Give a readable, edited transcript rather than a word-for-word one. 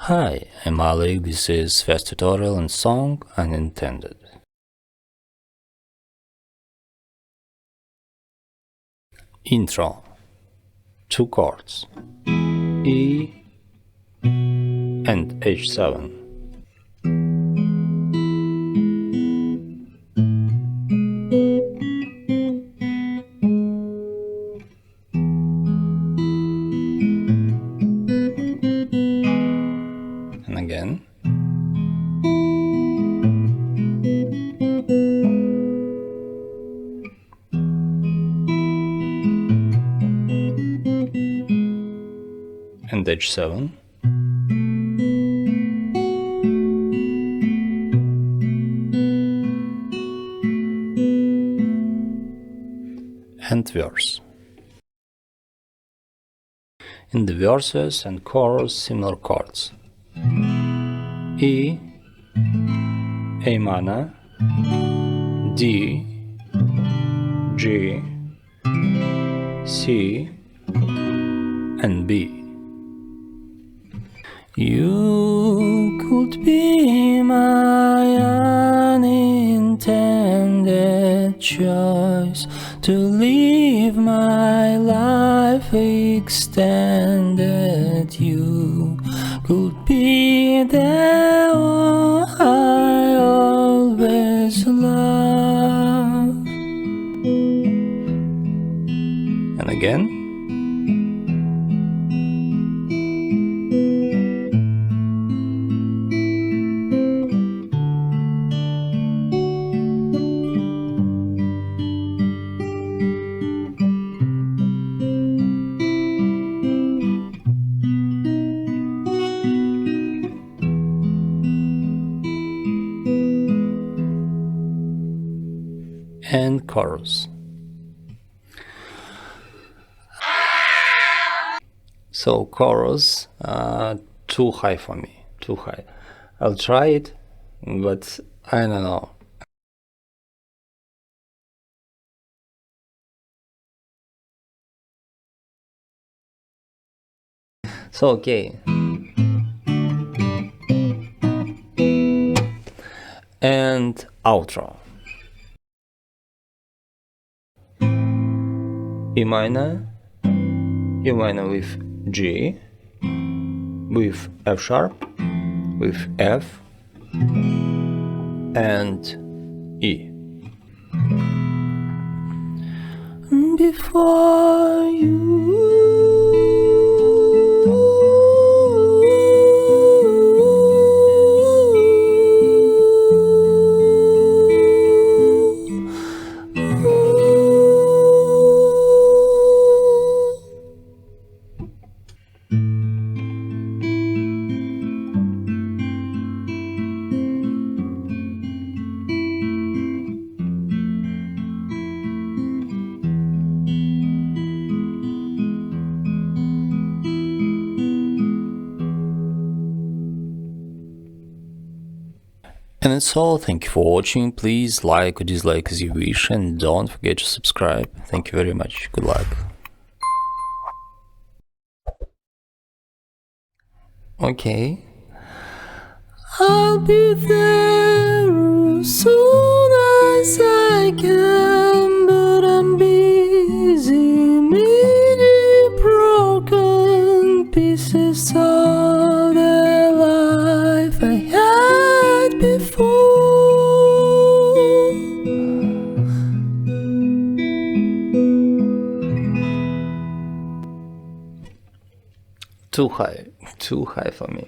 Hi, I'm Alec, this is first tutorial on song Unintended. Intro. 2 chords, E and H7. And again. And H7. And verse. In the verses and chorus, similar chords: E, A minor, D, G, C, and B. You could be my unintended choice to live my life extended. You could be the one I always love. And again. And chorus. So chorus, too high for me, too high. I'll try it, but I don't know. So okay. And outro. E minor with G, with F sharp, with F, and E. Before you And that's all. Thank you for watching. Please like or dislike as you wish, and don't forget to subscribe. Thank you very much. Good luck. Okay. I'll be there as soon as I can, but I'm busy making broken pieces of the life I had before. Too high for me.